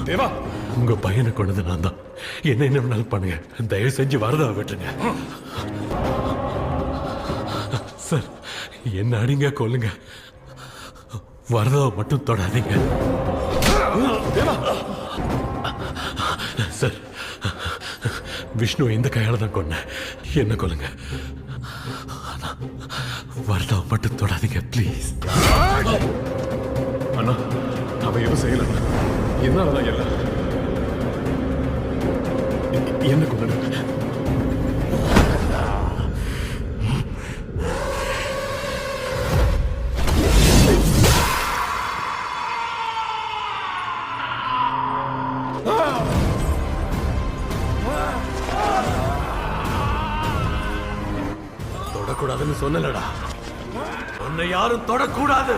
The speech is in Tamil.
தேவா, உங்க பையனை கொண்டது நான் தான். என்ன வேணாலும் பண்ணுங்க, தயவு செஞ்சு வரதா விட்டுருங்க. சார், என்ன அடிங்க கொல்லுங்க, வரதாவை மட்டும் தொடாதீங்க. தேவா, சார், விஷ்ணு இந்த கையால தான் கொன்ன. என்ன கொல்லுங்க, வரதாவை மட்டும் தொடாதீங்க ப்ளீஸ். அண்ணா, அவன் எதுவும் செய்யல. என்னாலதான் எல்லாம் என்ன கொண்டு தொடக்கூடாதுன்னு சொன்னலடா, உன்னை யாரும் தொடக்கூடாது.